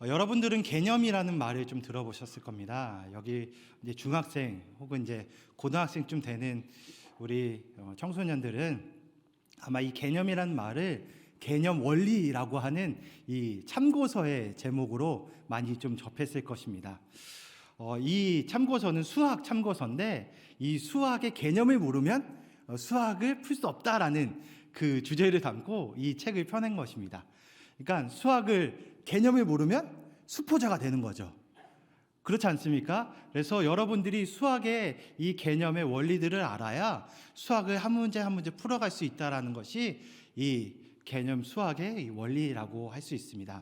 여러분들은 개념이라는 말을 좀 들어보셨을 겁니다. 여기 이제 중학생 혹은 이제 고등학생쯤 되는 우리 청소년들은 아마 이 개념이라는 말을 개념 원리라고 하는 이 참고서의 제목으로 많이 좀 접했을 것입니다. 이 참고서는 수학 참고서인데 이 수학의 개념을 모르면 수학을 풀 수 없다라는 그 주제를 담고 이 책을 펴낸 것입니다. 그러니까 수학을 개념을 모르면 수포자가 되는 거죠. 그렇지 않습니까? 그래서 여러분들이 수학의 이 개념의 원리들을 알아야 수학을 한 문제 한 문제 풀어갈 수 있다는 것이 이 개념 수학의 원리라고 할 수 있습니다.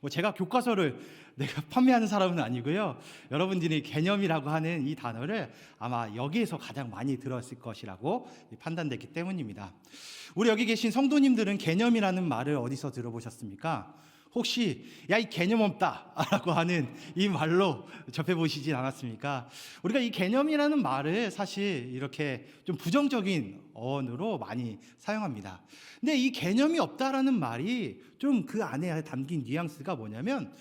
제가 교과서를 내가 판매하는 사람은 아니고요. 여러분들이 개념이라고 하는 이 단어를 아마 여기에서 가장 많이 들었을 것이라고 판단되기 때문입니다. 우리 여기 계신 성도님들은 개념이라는 말을 어디서 들어보셨습니까? 혹시 야, 이 개념 없다 라고 하는 이 말로 접해보시진 않았습니까? 우리가 이 개념이라는 말을 사실 이렇게 좀 부정적인 어원으로 많이 사용합니다. 근데 이 개념이 없다라는 말이 좀 그 안에 담긴 뉘앙스가 뭐냐면,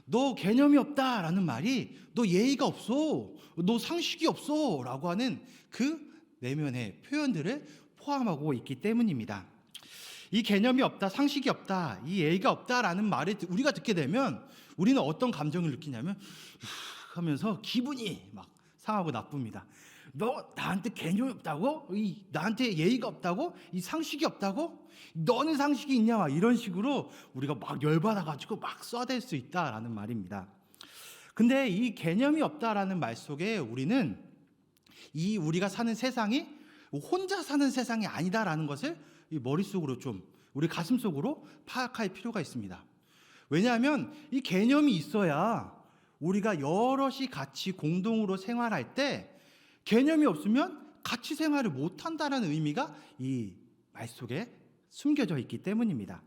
너 개념이 없다라는 말이 너 예의가 없어, 너 상식이 없어 라고 하는 그 내면의 표현들을 포함하고 있기 때문입니다. 이 개념이 없다, 상식이 없다, 이 예의가 없다라는 말을 우리가 듣게 되면 우리는 어떤 감정을 느끼냐면 하면서 기분이 막 상하고 나쁩니다. 너 나한테 개념이 없다고? 나한테 예의가 없다고? 이 상식이 없다고? 너는 상식이 있냐? 막 이런 식으로 우리가 막 열받아가지고 막 쏴댈 수 있다라는 말입니다. 근데 이 개념이 없다라는 말 속에 우리는 이 우리가 사는 세상이 혼자 사는 세상이 아니다라는 것을 이 머릿속으로 좀 우리 가슴속으로 파악할 필요가 있습니다. 왜냐하면 이 개념이 있어야 우리가 여럿이 같이 공동으로 생활할 때 개념이 없으면 같이 생활을 못한다는 의미가 이 말 속에 숨겨져 있기 때문입니다.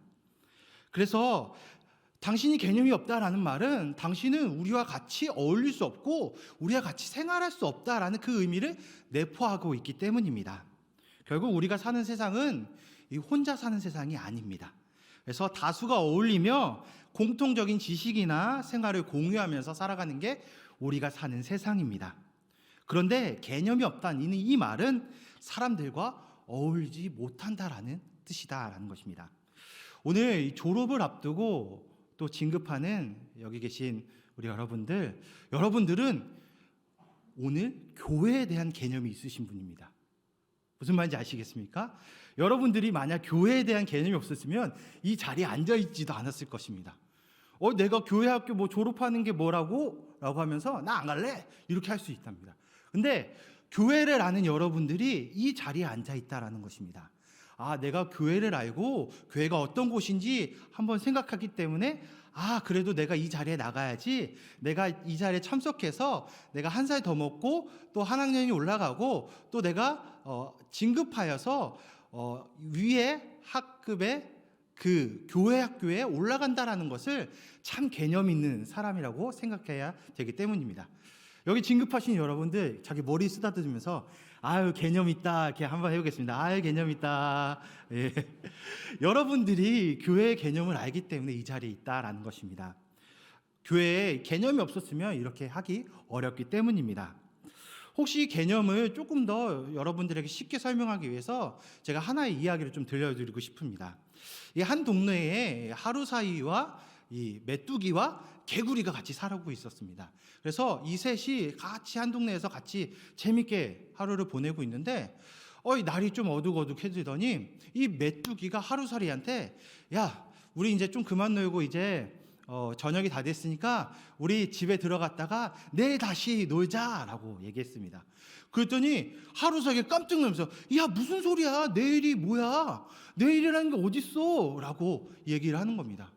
그래서 당신이 개념이 없다라는 말은 당신은 우리와 같이 어울릴 수 없고 우리와 같이 생활할 수 없다라는 그 의미를 내포하고 있기 때문입니다. 결국 우리가 사는 세상은 이 혼자 사는 세상이 아닙니다. 그래서 다수가 어울리며 공통적인 지식이나 생활을 공유하면서 살아가는 게 우리가 사는 세상입니다. 그런데 개념이 없다는 이 말은 사람들과 어울리지 못한다라는 뜻이다라는 것입니다. 오늘 졸업을 앞두고 또 진급하는 여기 계신 우리 여러분들은 오늘 교회에 대한 개념이 있으신 분입니다. 무슨 말인지 아시겠습니까? 여러분들이 만약 교회에 대한 개념이 없었으면 이 자리에 앉아있지도 않았을 것입니다. 내가 교회 학교 졸업하는 게 뭐라고? 라고 하면서 나 안 갈래? 이렇게 할 수 있답니다. 근데 교회를 아는 여러분들이 이 자리에 앉아있다라는 것입니다. 내가 교회를 알고 교회가 어떤 곳인지 한번 생각하기 때문에 그래도 내가 이 자리에 나가야지, 내가 이 자리에 참석해서 내가 한 살 더 먹고 또 한 학년이 올라가고 또 내가 진급하여서 위에 학급의 그 교회 학교에 올라간다라는 것을 참 개념 있는 사람이라고 생각해야 되기 때문입니다. 여기 진급하신 여러분들 자기 머리 쓰다듬으면서 개념 있다 이렇게 한번 해보겠습니다. 개념 있다. 예. 여러분들이 교회의 개념을 알기 때문에 이 자리에 있다라는 것입니다. 교회에 개념이 없었으면 이렇게 하기 어렵기 때문입니다. 혹시 개념을 조금 더 여러분들에게 쉽게 설명하기 위해서 제가 하나의 이야기를 좀 들려드리고 싶습니다. 이 한 동네에 하루사이와 이 메뚜기와 개구리가 같이 살고 있었습니다. 그래서 이 셋이 같이 한 동네에서 같이 재밌게 하루를 보내고 있는데 날이 좀 어둑어둑해지더니 이 메뚜기가 하루살이한테 야, 우리 이제 좀 그만 놀고 이제 저녁이 다 됐으니까 우리 집에 들어갔다가 내일 다시 놀자라고 얘기했습니다. 그랬더니 하루살이가 깜짝 놀라면서 야, 무슨 소리야? 내일이 뭐야? 내일이라는 게 어딨어? 라고 얘기를 하는 겁니다.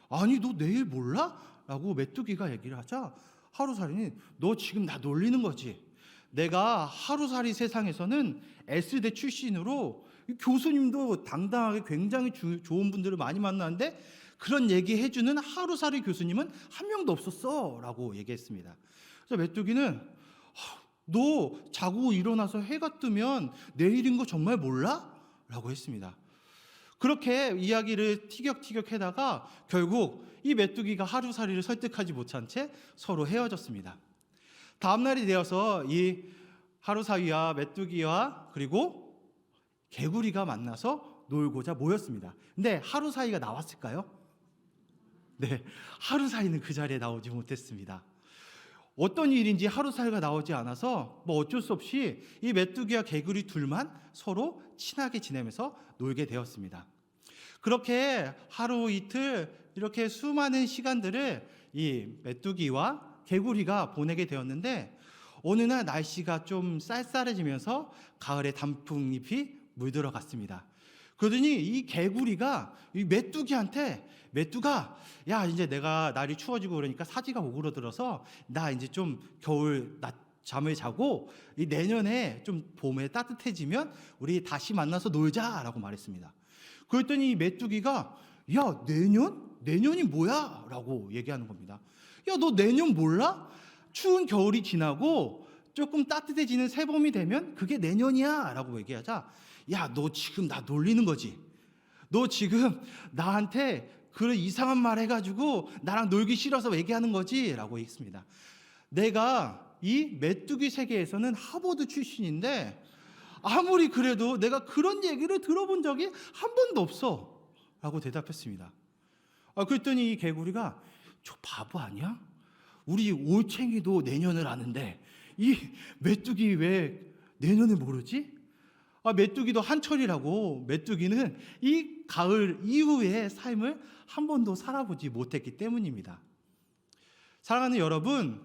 아니, 너 내일 몰라? 라고 메뚜기가 얘기를 하자 하루살이는 너 지금 나 놀리는 거지. 내가 하루살이 세상에서는 S대 출신으로 교수님도 당당하게 굉장히 좋은 분들을 많이 만나는데 그런 얘기 해주는 하루살이 교수님은 한 명도 없었어 라고 얘기했습니다. 그래서 메뚜기는 너 자고 일어나서 해가 뜨면 내일인 거 정말 몰라? 라고 했습니다. 그렇게 이야기를 티격태격하다가 결국 이 메뚜기가 하루살이를 설득하지 못한 채 서로 헤어졌습니다. 다음 날이 되어서 이 하루살이와 메뚜기와 그리고 개구리가 만나서 놀고자 모였습니다. 근데 하루살이가 나왔을까요? 네, 하루살이는 그 자리에 나오지 못했습니다. 어떤 일인지 하루살이가 나오지 않아서 어쩔 수 없이 이 메뚜기와 개구리 둘만 서로 친하게 지내면서 놀게 되었습니다. 그렇게 하루 이틀 이렇게 수많은 시간들을 이 메뚜기와 개구리가 보내게 되었는데, 어느 날 날씨가 좀 쌀쌀해지면서 가을의 단풍잎이 물들어 갔습니다. 그러더니 이 개구리가 이 메뚜기한테, 메뚜가, 야, 이제 내가 날이 추워지고 그러니까 사지가 오그러들어서 나 이제 좀 겨울 잠을 자고 이 내년에 좀 봄에 따뜻해지면 우리 다시 만나서 놀자라고 말했습니다. 그랬더니 이 메뚜기가, 야, 내년이 뭐야? 라고 얘기하는 겁니다. 야, 너 내년 몰라? 추운 겨울이 지나고 조금 따뜻해지는 새봄이 되면 그게 내년이야 라고 얘기하자, 야, 너 지금 나 놀리는 거지? 너 지금 나한테 그런 이상한 말 해가지고 나랑 놀기 싫어서 얘기하는 거지? 라고 했습니다. 내가 이 메뚜기 세계에서는 하버드 출신인데 아무리 그래도 내가 그런 얘기를 들어본 적이 한 번도 없어 라고 대답했습니다. 그랬더니 이 개구리가, 저 바보 아니야? 우리 올챙이도 내년을 아는데 이 메뚜기 왜 내년을 모르지? 메뚜기도 한철이라고, 메뚜기는 이 가을 이후의 삶을 한 번도 살아보지 못했기 때문입니다. 사랑하는 여러분,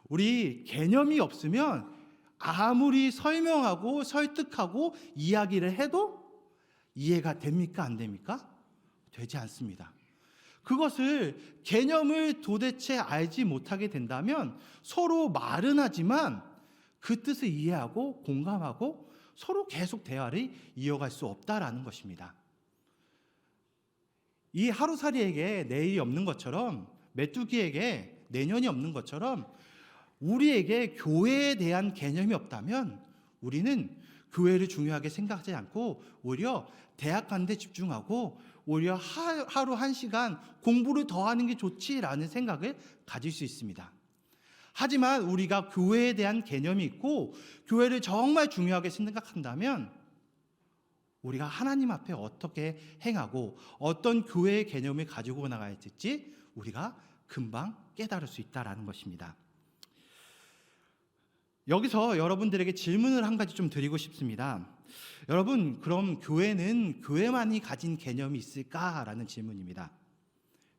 우리 개념이 없으면 아무리 설명하고 설득하고 이야기를 해도 이해가 됩니까? 안 됩니까? 되지 않습니다. 그것을, 개념을 도대체 알지 못하게 된다면 서로 말은 하지만 그 뜻을 이해하고 공감하고 서로 계속 대화를 이어갈 수 없다라는 것입니다. 이 하루살이에게 내일이 없는 것처럼, 메뚜기에게 내년이 없는 것처럼, 우리에게 교회에 대한 개념이 없다면 우리는 교회를 중요하게 생각하지 않고 오히려 대학 가는 데 집중하고 오히려 하루 한 시간 공부를 더 하는 게 좋지라는 생각을 가질 수 있습니다. 하지만 우리가 교회에 대한 개념이 있고 교회를 정말 중요하게 생각한다면 우리가 하나님 앞에 어떻게 행하고 어떤 교회의 개념을 가지고 나가야 될지 우리가 금방 깨달을 수 있다는 것입니다. 여기서 여러분들에게 질문을 한 가지 좀 드리고 싶습니다. 여러분, 그럼 교회는 교회만이 가진 개념이 있을까라는 질문입니다.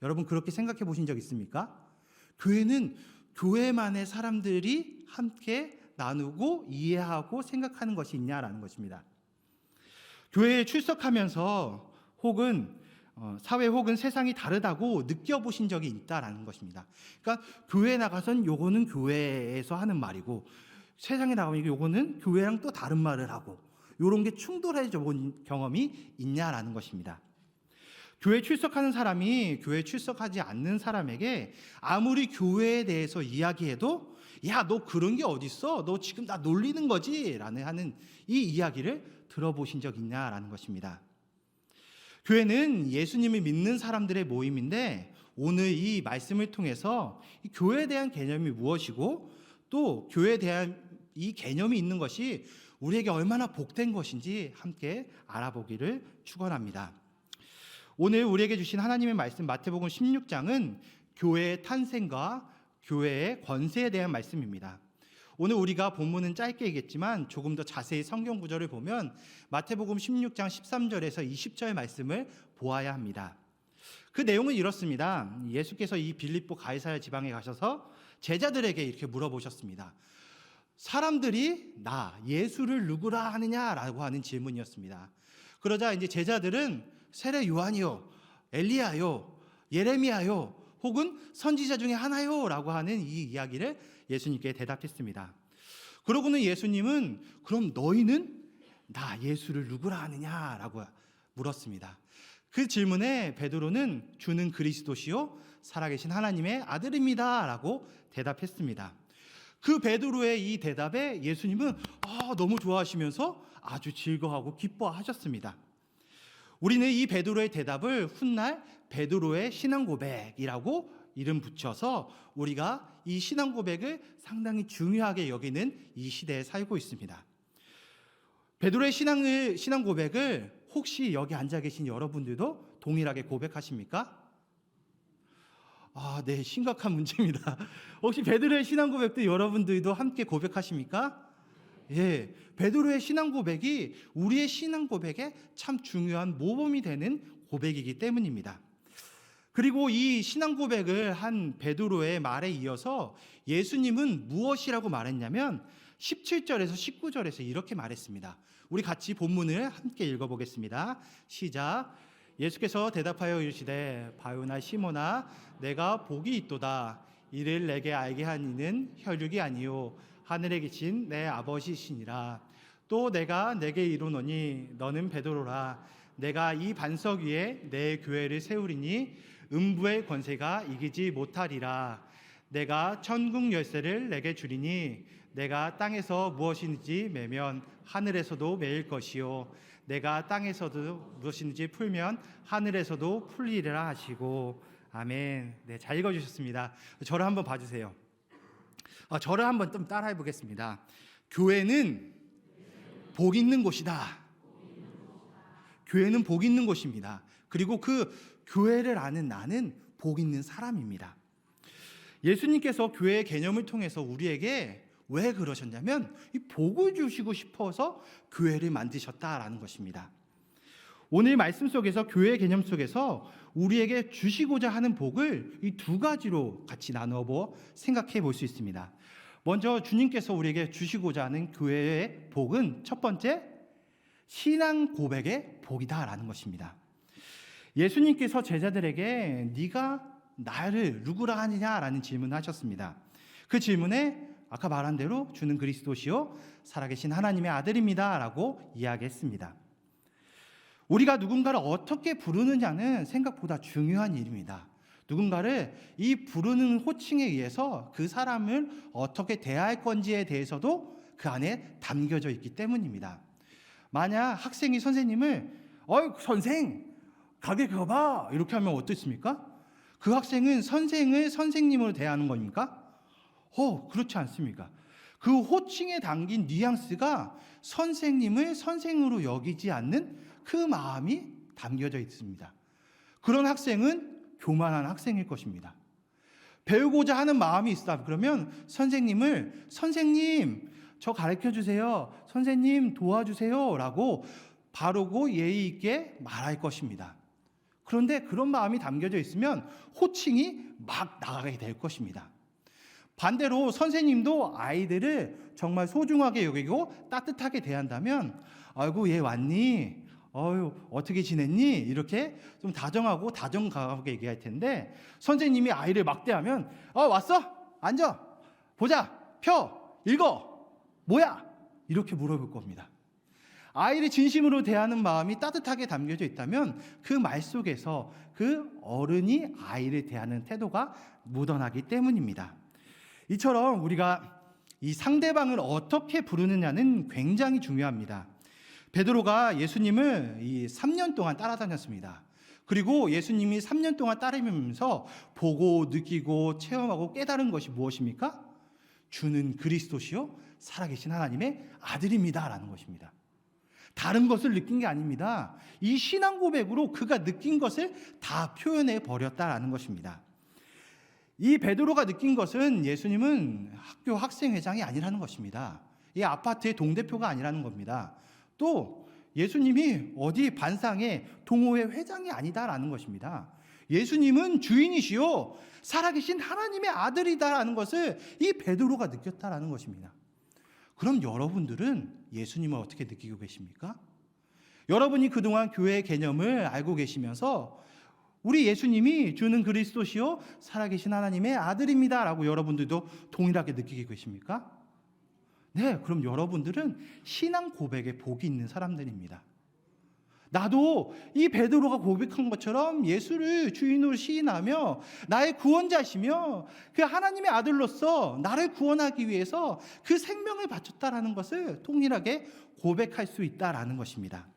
여러분, 그렇게 생각해 보신 적 있습니까? 교회는 교회만의 사람들이 함께 나누고 이해하고 생각하는 것이 있냐라는 것입니다. 교회에 출석하면서 혹은 사회 혹은 세상이 다르다고 느껴보신 적이 있다라는 것입니다. 그러니까 교회에 나가선 요거는 교회에서 하는 말이고 세상에 나가면 요거는 교회랑 또 다른 말을 하고 요런 게 충돌해져 본 경험이 있냐라는 것입니다. 교회 출석하는 사람이 교회 출석하지 않는 사람에게 아무리 교회에 대해서 이야기해도 야, 너 그런 게 어딨어? 너 지금 나 놀리는 거지? 라는 하는 이 이야기를 들어보신 적 있냐라는 것입니다. 교회는 예수님을 믿는 사람들의 모임인데 오늘 이 말씀을 통해서 이 교회에 대한 개념이 무엇이고 또 교회에 대한 이 개념이 있는 것이 우리에게 얼마나 복된 것인지 함께 알아보기를 축원합니다. 오늘 우리에게 주신 하나님의 말씀 마태복음 16장은 교회의 탄생과 교회의 권세에 대한 말씀입니다. 오늘 우리가 본문은 짧게이겠지만 조금 더 자세히 성경 구절을 보면 마태복음 16장 13절에서 20절 말씀을 보아야 합니다. 그 내용은 이렇습니다. 예수께서 이 빌립보 가이사랴 지방에 가셔서 제자들에게 이렇게 물어보셨습니다. 사람들이 나 예수를 누구라 하느냐라고 하는 질문이었습니다. 그러자 이제 제자들은 세례 요한이요, 엘리야요, 예레미야요, 혹은 선지자 중에 하나요라고 하는 이 이야기를 예수님께 대답했습니다. 그러고는 예수님은 그럼 너희는 나 예수를 누구라 하느냐라고 물었습니다. 그 질문에 베드로는 주는 그리스도시요 살아계신 하나님의 아들입니다라고 대답했습니다. 그 베드로의 이 대답에 예수님은 너무 좋아하시면서 아주 즐거워하고 기뻐하셨습니다. 우리는 이 베드로의 대답을 훗날 베드로의 신앙 고백이라고 이름 붙여서 우리가 이 신앙 고백을 상당히 중요하게 여기는 이 시대에 살고 있습니다. 베드로의 신앙 고백을 혹시 여기 앉아 계신 여러분들도 동일하게 고백하십니까? 네, 심각한 문제입니다. 혹시 베드로의 신앙 고백도 여러분들도 함께 고백하십니까? 예, 베드로의 신앙 고백이 우리의 신앙 고백에 참 중요한 모범이 되는 고백이기 때문입니다. 그리고 이 신앙 고백을 한 베드로의 말에 이어서 예수님은 무엇이라고 말했냐면 17절에서 19절에서 이렇게 말했습니다. 우리 같이 본문을 함께 읽어보겠습니다. 시작. 예수께서 대답하여 이르시되 바요나 시몬아 내가 복이 있도다. 이를 내게 알게 한 이는 혈육이 아니요 하늘에 계신 내 아버지시니라. 또 내가 내게 이르노니 너는 베드로라. 내가 이 반석 위에 내 교회를 세우리니 음부의 권세가 이기지 못하리라. 내가 천국 열쇠를 내게 주리니 내가 땅에서 무엇이든지 매면 하늘에서도 매일 것이요 내가 땅에서도 무엇이든지 풀면 하늘에서도 풀리리라 하시고. 아멘. 네, 잘 읽어주셨습니다. 저를 한번 봐주세요. 저를 한번 좀 따라해 보겠습니다. 교회는 복 있는 곳이다. 교회는 복 있는 곳입니다. 그리고 그 교회를 아는 나는 복 있는 사람입니다. 예수님께서 교회의 개념을 통해서 우리에게 왜 그러셨냐면 이 복을 주시고 싶어서 교회를 만드셨다라는 것입니다. 오늘 말씀 속에서 교회 개념 속에서 우리에게 주시고자 하는 복을 이 두 가지로 같이 나누어 생각해 볼 수 있습니다. 먼저 주님께서 우리에게 주시고자 하는 교회의 복은 첫 번째, 신앙 고백의 복이다라는 것입니다. 예수님께서 제자들에게 네가 나를 누구라 하느냐라는 질문을 하셨습니다. 그 질문에 아까 말한 대로 주는 그리스도시요 살아계신 하나님의 아들입니다 라고 이야기했습니다. 우리가 누군가를 어떻게 부르느냐는 생각보다 중요한 일입니다. 누군가를 이 부르는 호칭에 의해서 그 사람을 어떻게 대할 건지에 대해서도 그 안에 담겨져 있기 때문입니다. 만약 학생이 선생님을 선생 가게 가봐 이렇게 하면 어떻습니까? 그 학생은 선생을 선생님으로 대하는 겁니까? 그렇지 않습니까? 그 호칭에 담긴 뉘앙스가 선생님을 선생으로 여기지 않는 그 마음이 담겨져 있습니다. 그런 학생은 교만한 학생일 것입니다. 배우고자 하는 마음이 있다 그러면 선생님을 선생님 저 가르쳐 주세요. 선생님 도와주세요 라고 바르고 예의 있게 말할 것입니다. 그런데 그런 마음이 담겨져 있으면 호칭이 막 나가게 될 것입니다. 반대로 선생님도 아이들을 정말 소중하게 여기고 따뜻하게 대한다면 아이고 얘 왔니? 어떻게 지냈니? 이렇게 좀 다정하고 다정가하게 얘기할 텐데 선생님이 아이를 막대하면 왔어? 앉아 보자 펴 읽어 뭐야? 이렇게 물어볼 겁니다. 아이를 진심으로 대하는 마음이 따뜻하게 담겨져 있다면 그 말 속에서 그 어른이 아이를 대하는 태도가 묻어나기 때문입니다. 이처럼 우리가 이 상대방을 어떻게 부르느냐는 굉장히 중요합니다. 베드로가 예수님을 3년 동안 따라다녔습니다. 그리고 예수님이 3년 동안 따르면서 보고 느끼고 체험하고 깨달은 것이 무엇입니까? 주는 그리스도시요 살아계신 하나님의 아들입니다라는 것입니다. 다른 것을 느낀 게 아닙니다. 이 신앙 고백으로 그가 느낀 것을 다 표현해 버렸다라는 것입니다. 이 베드로가 느낀 것은 예수님은 학교 학생회장이 아니라는 것입니다. 이 아파트의 동대표가 아니라는 겁니다. 또 예수님이 어디 반상의 동호회 회장이 아니다라는 것입니다. 예수님은 주인이시요 살아계신 하나님의 아들이다라는 것을 이 베드로가 느꼈다라는 것입니다. 그럼 여러분들은 예수님을 어떻게 느끼고 계십니까? 여러분이 그동안 교회의 개념을 알고 계시면서 우리 예수님이 주는 그리스도시요 살아계신 하나님의 아들입니다 라고 여러분들도 동일하게 느끼고 계십니까? 네, 그럼 여러분들은 신앙 고백에 복이 있는 사람들입니다. 나도 이 베드로가 고백한 것처럼 예수를 주인으로 시인하며 나의 구원자시며 그 하나님의 아들로서 나를 구원하기 위해서 그 생명을 바쳤다라는 것을 통일하게 고백할 수 있다라는 것입니다.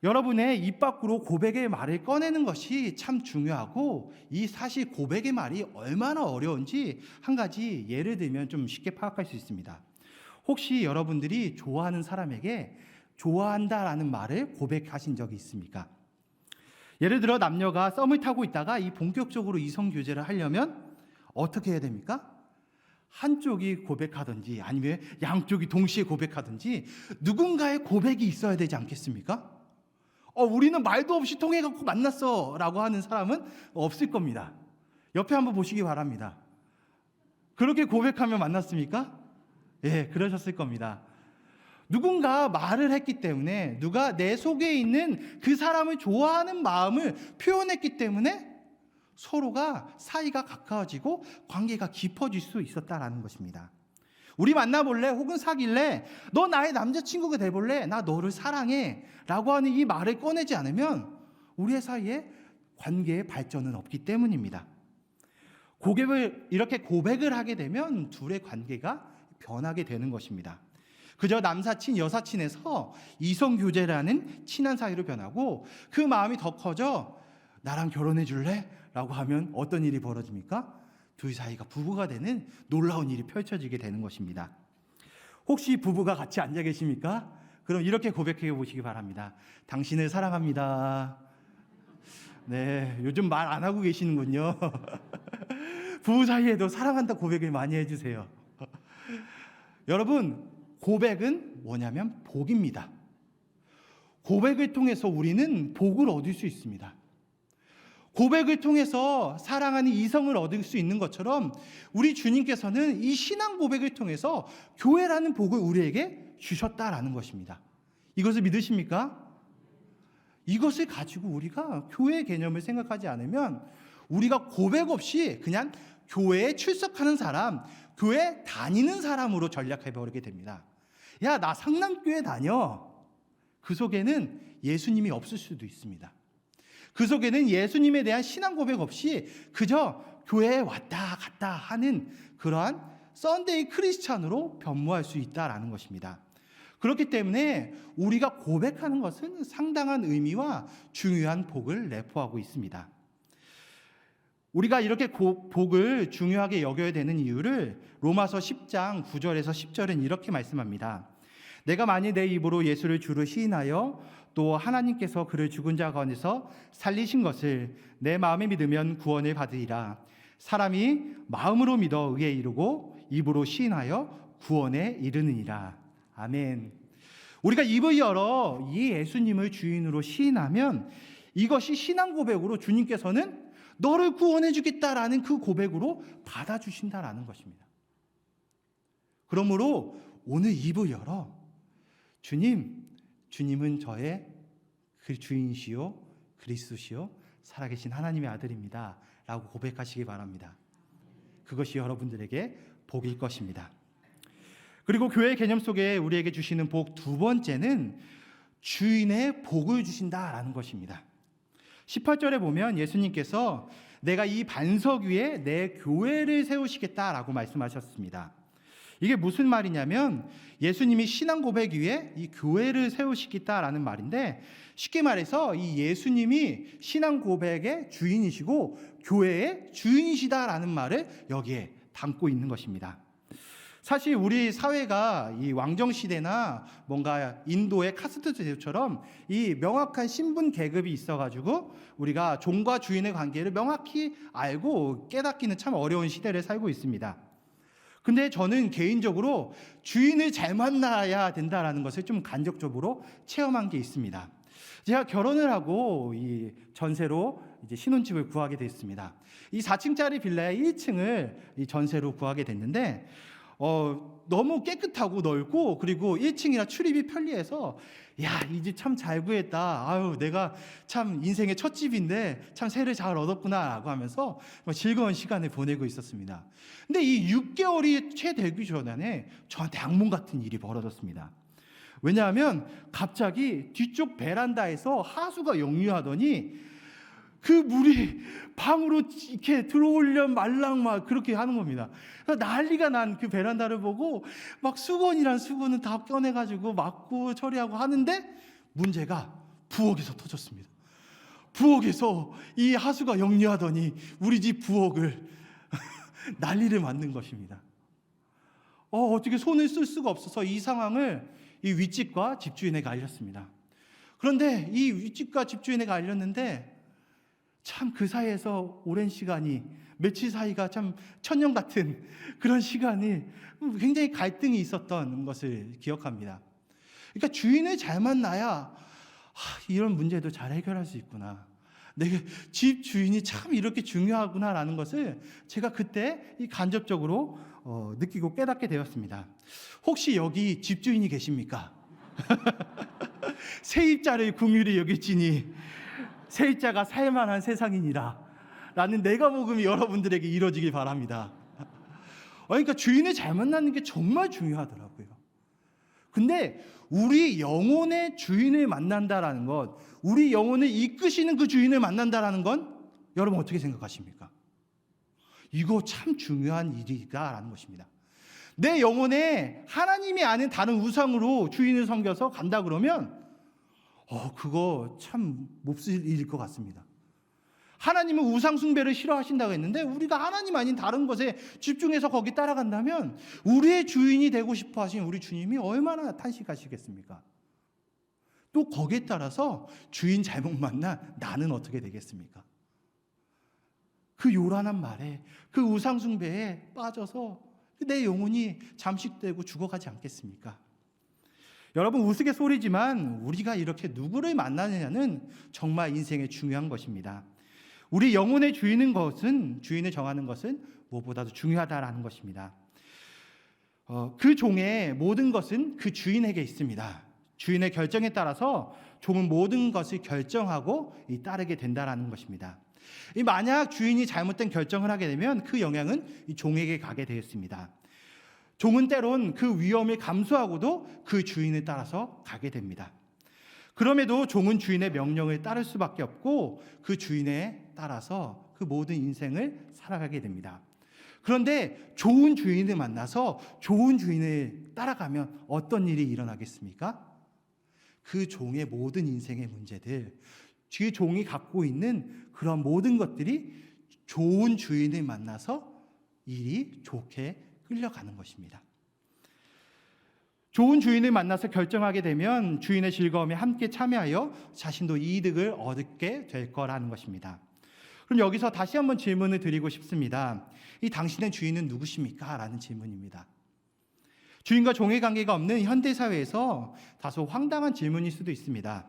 여러분의 입 밖으로 고백의 말을 꺼내는 것이 참 중요하고, 이 사실 고백의 말이 얼마나 어려운지 한 가지 예를 들면 좀 쉽게 파악할 수 있습니다. 혹시 여러분들이 좋아하는 사람에게 좋아한다라는 말을 고백하신 적이 있습니까? 예를 들어 남녀가 썸을 타고 있다가 이 본격적으로 이성 교제를 하려면 어떻게 해야 됩니까? 한쪽이 고백하든지 아니면 양쪽이 동시에 고백하든지 누군가의 고백이 있어야 되지 않겠습니까? 우리는 말도 없이 통해갖고 만났어 라고 하는 사람은 없을 겁니다. 옆에 한번 보시기 바랍니다. 그렇게 고백하며 만났습니까? 예, 그러셨을 겁니다. 누군가 말을 했기 때문에, 누가 내 속에 있는 그 사람을 좋아하는 마음을 표현했기 때문에 서로가 사이가 가까워지고 관계가 깊어질 수 있었다라는 것입니다. 우리 만나볼래? 혹은 사귈래? 너 나의 남자친구가 돼볼래? 나 너를 사랑해 라고 하는 이 말을 꺼내지 않으면 우리의 사이에 관계의 발전은 없기 때문입니다. 이렇게 고백을 하게 되면 둘의 관계가 변하게 되는 것입니다. 그저 남사친, 여사친에서 이성교제라는 친한 사이로 변하고, 그 마음이 더 커져 나랑 결혼해 줄래? 라고 하면 어떤 일이 벌어집니까? 둘 사이가 부부가 되는 놀라운 일이 펼쳐지게 되는 것입니다. 혹시 부부가 같이 앉아 계십니까? 그럼 이렇게 고백해 보시기 바랍니다. 당신을 사랑합니다. 네, 요즘 말 안 하고 계시는군요. 부부 사이에도 사랑한다 고백을 많이 해주세요. 여러분, 고백은 뭐냐면 복입니다. 고백을 통해서 우리는 복을 얻을 수 있습니다. 고백을 통해서 사랑하는 이성을 얻을 수 있는 것처럼 우리 주님께서는 이 신앙 고백을 통해서 교회라는 복을 우리에게 주셨다라는 것입니다. 이것을 믿으십니까? 이것을 가지고 우리가 교회의 개념을 생각하지 않으면 우리가 고백 없이 그냥 교회에 출석하는 사람, 교회 다니는 사람으로 전략해버리게 됩니다. 야, 나 상남교회 다녀. 그 속에는 예수님이 없을 수도 있습니다. 그 속에는 예수님에 대한 신앙 고백 없이 그저 교회에 왔다 갔다 하는 그러한 썬데이 크리스찬으로 변모할 수 있다라는 것입니다. 그렇기 때문에 우리가 고백하는 것은 상당한 의미와 중요한 복을 내포하고 있습니다. 우리가 이렇게 복을 중요하게 여겨야 되는 이유를 로마서 10장 9절에서 10절은 이렇게 말씀합니다. 내가 만일 내 입으로 예수를 주로 시인하여 또 하나님께서 그를 죽은 자 가운데서 살리신 것을 내 마음에 믿으면 구원을 받으리라. 사람이 마음으로 믿어 의에 이르고 입으로 시인하여 구원에 이르느니라. 아멘. 우리가 입을 열어 이 예수님을 주인으로 시인하면 이것이 신앙 고백으로 주님께서는 너를 구원해 주겠다라는 그 고백으로 받아주신다라는 것입니다. 그러므로 오늘 입을 열어 주님은 저의 그 주인이시요 그리스도시요 살아계신 하나님의 아들입니다 라고 고백하시기 바랍니다. 그것이 여러분들에게 복일 것입니다. 그리고 교회 개념 속에 우리에게 주시는 복 두 번째는 주인의 복을 주신다라는 것입니다. 18절에 보면 예수님께서 내가 이 반석 위에 내 교회를 세우시겠다라고 말씀하셨습니다. 이게 무슨 말이냐면 예수님이 신앙 고백 위에 이 교회를 세우시겠다라는 말인데, 쉽게 말해서 이 예수님이 신앙 고백의 주인이시고 교회의 주인이시다라는 말을 여기에 담고 있는 것입니다. 사실 우리 사회가 이 왕정 시대나 뭔가 인도의 카스트 제도처럼 이 명확한 신분 계급이 있어가지고 우리가 종과 주인의 관계를 명확히 알고 깨닫기는 참 어려운 시대를 살고 있습니다. 근데 저는 개인적으로 주인을 잘 만나야 된다라는 것을 좀 간접적으로 체험한 게 있습니다. 제가 결혼을 하고 이 전세로 이제 신혼집을 구하게 됐습니다. 이 4층짜리 빌라의 1층을 이 전세로 구하게 됐는데 너무 깨끗하고 넓고 그리고 1층이라 출입이 편리해서 야, 이 집 참 잘 구했다. 아유, 내가 참 인생의 첫 집인데 참 새를 잘 얻었구나라고 하면서 즐거운 시간을 보내고 있었습니다. 근데 이 6개월이 채 되기 전에 저한테 악몽 같은 일이 벌어졌습니다. 왜냐하면 갑자기 뒤쪽 베란다에서 하수가 역류하더니 그 물이 방으로 이렇게 들어오려 말랑 막 그렇게 하는 겁니다. 난리가 난 그 베란다를 보고 막 수건이란 수건은 다 꺼내가지고 막고 처리하고 하는데 문제가 부엌에서 터졌습니다. 부엌에서 이 하수가 역류하더니 우리 집 부엌을 난리를 맞는 것입니다. 어떻게 손을 쓸 수가 없어서 이 상황을 이 윗집과 집주인에게 알렸습니다. 그런데 이 윗집과 집주인에게 알렸는데 참 그 사이에서 오랜 시간이, 며칠 사이가 참 천년 같은 그런 시간이 굉장히 갈등이 있었던 것을 기억합니다. 그러니까 주인을 잘 만나야 이런 문제도 잘 해결할 수 있구나, 내 집 주인이 참 이렇게 중요하구나라는 것을 제가 그때 간접적으로 느끼고 깨닫게 되었습니다. 혹시 여기 집주인이 계십니까? 세입자를 긍휼히 여길지니 세입자가 살만한 세상이니라 라는 내가 복음이 여러분들에게 이루어지길 바랍니다. 그러니까 주인을 잘 만나는 게 정말 중요하더라고요. 근데 우리 영혼의 주인을 만난다라는 것, 우리 영혼을 이끄시는 그 주인을 만난다라는 건 여러분 어떻게 생각하십니까? 이거 참 중요한 일이다라는 것입니다. 내 영혼에 하나님이 아는 다른 우상으로 주인을 섬겨서 간다 그러면 그거 참 몹쓸 일일 것 같습니다. 하나님은 우상 숭배를 싫어하신다고 했는데 우리가 하나님 아닌 다른 것에 집중해서 거기 따라간다면 우리의 주인이 되고 싶어 하신 우리 주님이 얼마나 탄식하시겠습니까? 또 거기에 따라서 주인 잘못 만나 나는 어떻게 되겠습니까? 그 요란한 말에, 그 우상 숭배에 빠져서 내 영혼이 잠식되고 죽어가지 않겠습니까? 여러분, 우스갯소리지만 우리가 이렇게 누구를 만나느냐는 정말 인생에 중요한 것입니다. 우리 영혼의 주인을 정하는 것은 무엇보다도 중요하다라는 것입니다. 그 종의 모든 것은 그 주인에게 있습니다. 주인의 결정에 따라서 종은 모든 것을 결정하고 따르게 된다라는 것입니다. 만약 주인이 잘못된 결정을 하게 되면 그 영향은 이 종에게 가게 되었습니다. 종은 때론 그 위험을 감수하고도 그 주인을 따라서 가게 됩니다. 그럼에도 종은 주인의 명령을 따를 수밖에 없고 그 주인에 따라서 그 모든 인생을 살아가게 됩니다. 그런데 좋은 주인을 만나서 좋은 주인을 따라가면 어떤 일이 일어나겠습니까? 그 종의 모든 인생의 문제들, 그 종이 갖고 있는 그런 모든 것들이 좋은 주인을 만나서 일이 좋게 끌려가는 것입니다. 좋은 주인을 만나서 결정하게 되면 주인의 즐거움에 함께 참여하여 자신도 이득을 얻게 될 거라는 것입니다. 그럼 여기서 다시 한번 질문을 드리고 싶습니다. 이 당신의 주인은 누구십니까? 라는 질문입니다. 주인과 종의 관계가 없는 현대사회에서 다소 황당한 질문일 수도 있습니다.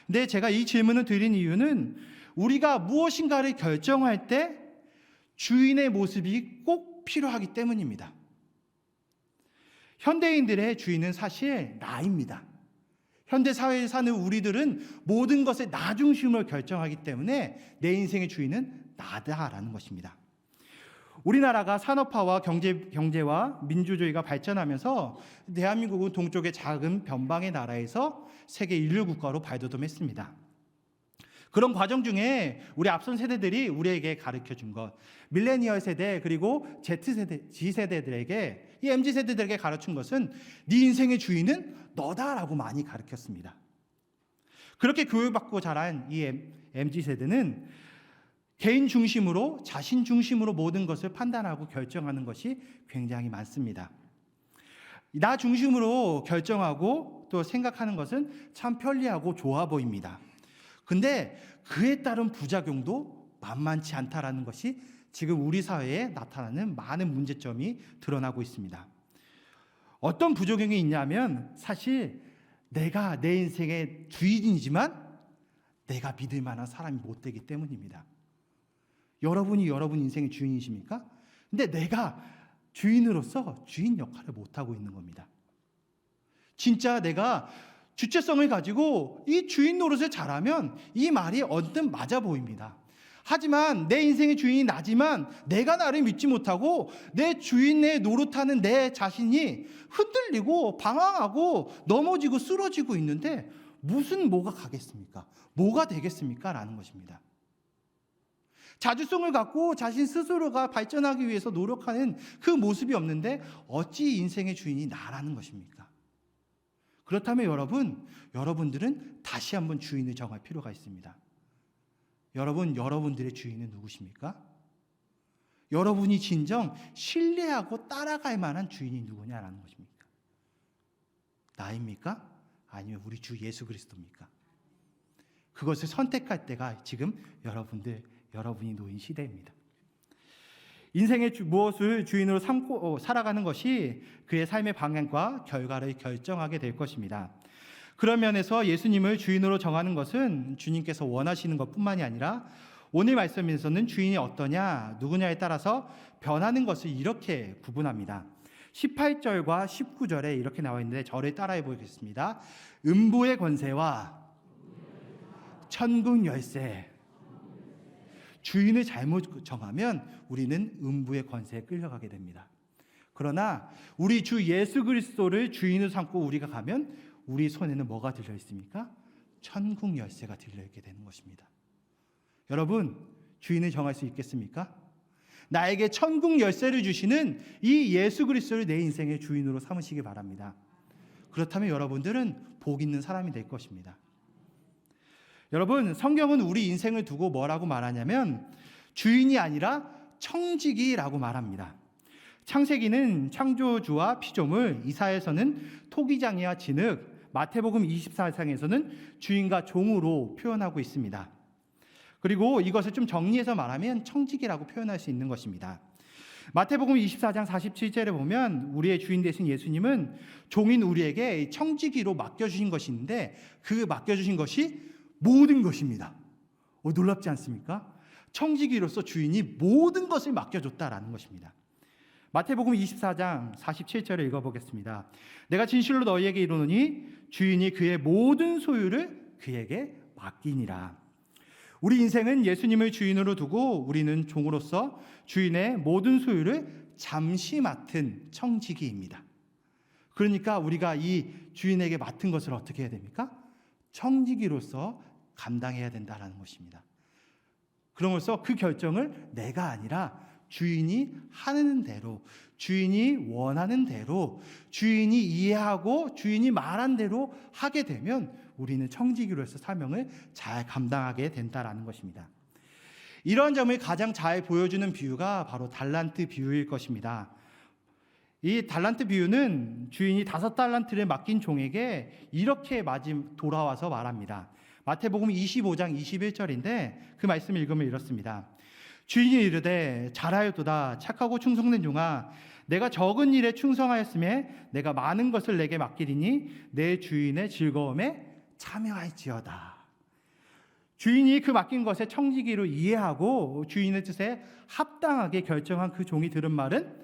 근데 제가 이 질문을 드린 이유는 우리가 무엇인가를 결정할 때 주인의 모습이 꼭 필요하기 때문입니다. 현대인들의 주인은 사실 나입니다. 현대사회에 사는 우리들은 모든 것을 나 중심으로 결정하기 때문에 내 인생의 주인은 나다라는 것입니다. 우리나라가 산업화와 경제와 민주주의가 발전하면서 대한민국은 동쪽의 작은 변방의 나라에서 세계 인류 국가로 발돋움했습니다. 그런 과정 중에 우리 앞선 세대들이 우리에게 가르쳐준 것, 밀레니얼 세대 그리고 Z세대, G세대들에게, 이 MZ세대들에게 가르친 것은 네 인생의 주인은 너다라고 많이 가르쳤습니다. 그렇게 교육받고 자란 이 MZ세대는 개인 중심으로, 자신 중심으로 모든 것을 판단하고 결정하는 것이 굉장히 많습니다. 나 중심으로 결정하고 또 생각하는 것은 참 편리하고 좋아 보입니다. 근데 그에 따른 부작용도 만만치 않다라는 것이 지금 우리 사회에 나타나는 많은 문제점이 드러나고 있습니다. 어떤 부작용이 있냐면 사실 내가 내 인생의 주인이지만 내가 믿을 만한 사람이 못 되기 때문입니다. 여러분이 여러분 인생의 주인이십니까? 근데 내가 주인으로서 주인 역할을 못하고 있는 겁니다. 진짜 내가 주체성을 가지고 이 주인 노릇을 잘하면 이 말이 언뜻 맞아 보입니다. 하지만 내 인생의 주인이 나지만 내가 나를 믿지 못하고 내 주인의 노릇하는 내 자신이 흔들리고 방황하고 넘어지고 쓰러지고 있는데 무슨 뭐가 가겠습니까? 뭐가 되겠습니까? 라는 것입니다. 자주성을 갖고 자신 스스로가 발전하기 위해서 노력하는 그 모습이 없는데 어찌 인생의 주인이 나라는 것입니까? 그렇다면 여러분들은 다시 한번 주인을 정할 필요가 있습니다. 여러분들의 주인은 누구십니까? 여러분이 진정 신뢰하고 따라갈 만한 주인이 누구냐라는 것입니까? 나입니까? 아니면 우리 주 예수 그리스도입니까? 그것을 선택할 때가 지금 여러분이 놓인 시대입니다. 인생의 무엇을 주인으로 삼고 살아가는 것이 그의 삶의 방향과 결과를 결정하게 될 것입니다. 그런 면에서 예수님을 주인으로 정하는 것은 주님께서 원하시는 것뿐만이 아니라 오늘 말씀에서는 주인이 어떠냐, 누구냐에 따라서 변하는 것을 이렇게 구분합니다. 18절과 19절에 이렇게 나와 있는데 저를 따라해 보겠습니다. 음부의 권세와 천국 열쇠. 주인을 잘못 정하면 우리는 음부의 권세에 끌려가게 됩니다. 그러나 우리 주 예수 그리스도를 주인으로 삼고 우리가 가면 우리 손에는 뭐가 들려 있습니까? 천국 열쇠가 들려 있게 되는 것입니다. 여러분, 주인을 정할 수 있겠습니까? 나에게 천국 열쇠를 주시는 이 예수 그리스도를 내 인생의 주인으로 삼으시기 바랍니다. 그렇다면 여러분들은 복 있는 사람이 될 것입니다. 여러분, 성경은 우리 인생을 두고 뭐라고 말하냐면 주인이 아니라 청지기라고 말합니다. 창세기는 창조주와 피조물, 이사야서는 토기장이와 진흙, 마태복음 24장에서는 주인과 종으로 표현하고 있습니다. 그리고 이것을 좀 정리해서 말하면 청지기라고 표현할 수 있는 것입니다. 마태복음 24장 47절에 보면 우리의 주인 되신 예수님은 종인 우리에게 청지기로 맡겨주신 것이 있는데 그 맡겨주신 것이 모든 것입니다. 놀랍지 않습니까? 청지기로서 주인이 모든 것을 맡겨줬다라는 것입니다. 마태복음 24장 47절을 읽어보겠습니다. 내가 진실로 너희에게 이르노니 주인이 그의 모든 소유를 그에게 맡기니라. 우리 인생은 예수님을 주인으로 두고 우리는 종으로서 주인의 모든 소유를 잠시 맡은 청지기입니다. 그러니까 우리가 이 주인에게 맡은 것을 어떻게 해야 됩니까? 청지기로서 감당해야 된다는 것입니다. 그러면서 그 결정을 내가 아니라 주인이 하는 대로, 주인이 원하는 대로, 주인이 이해하고 주인이 말한 대로 하게 되면 우리는 청지기로서 사명을 잘 감당하게 된다는 것입니다. 이런 점을 가장 잘 보여주는 비유가 바로 달란트 비유일 것입니다. 이 달란트 비유는 주인이 5달란트를 맡긴 종에게 이렇게 돌아와서 말합니다. 마태복음 25장 21절인데 그 말씀을 읽으면 이렇습니다. 주인이 이르되 잘하였도다 착하고 충성된 종아 내가 적은 일에 충성하였음에 내가 많은 것을 내게 맡기리니 내 주인의 즐거움에 참여할지어다. 주인이 그 맡긴 것에 청지기로 이해하고 주인의 뜻에 합당하게 결정한 그 종이 들은 말은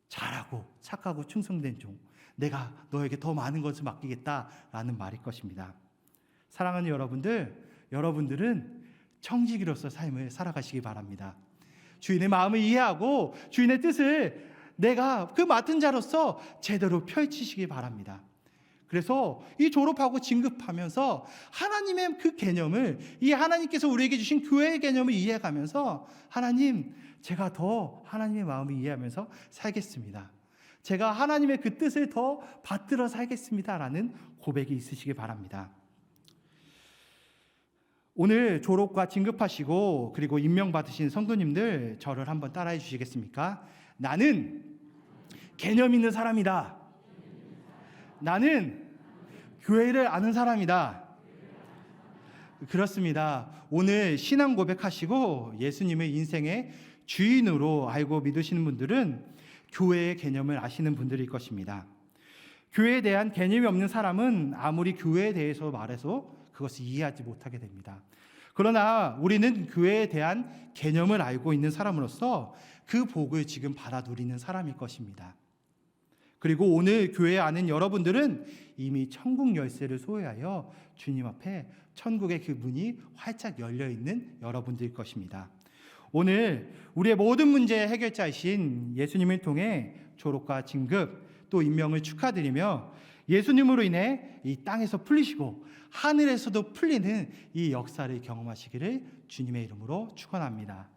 잘하고 착하고 충성된 종, 내가 너에게 더 많은 것을 맡기겠다라는 말일 것입니다. 사랑하는 여러분들은 청지기로서 삶을 살아가시기 바랍니다. 주인의 마음을 이해하고 주인의 뜻을 내가 그 맡은 자로서 제대로 펼치시기 바랍니다. 그래서 이 졸업하고 진급하면서 하나님의 그 개념을, 이 하나님께서 우리에게 주신 교회의 개념을 이해가면서 하나님, 제가 더 하나님의 마음을 이해하면서 살겠습니다. 제가 하나님의 그 뜻을 더 받들어 살겠습니다라는 고백이 있으시기 바랍니다. 오늘 졸업과 진급하시고 그리고 임명받으신 성도님들 저를 한번 따라해 주시겠습니까? 나는 개념 있는 사람이다. 나는 교회를 아는 사람이다. 그렇습니다. 오늘 신앙 고백하시고 예수님을 인생의 주인으로 알고 믿으시는 분들은 교회의 개념을 아시는 분들일 것입니다. 교회에 대한 개념이 없는 사람은 아무리 교회에 대해서 말해서 그것을 이해하지 못하게 됩니다. 그러나 우리는 교회에 대한 개념을 알고 있는 사람으로서 그 복을 지금 받아 누리는 사람일 것입니다. 그리고 오늘 교회에 아는 여러분들은 이미 천국 열쇠를 소유하여 주님 앞에 천국의 그 문이 활짝 열려 있는 여러분들일 것입니다. 오늘 우리의 모든 문제의 해결자이신 예수님을 통해 졸업과 진급 또 임명을 축하드리며 예수님으로 인해 이 땅에서 풀리시고 하늘에서도 풀리는 이 역사를 경험하시기를 주님의 이름으로 축원합니다.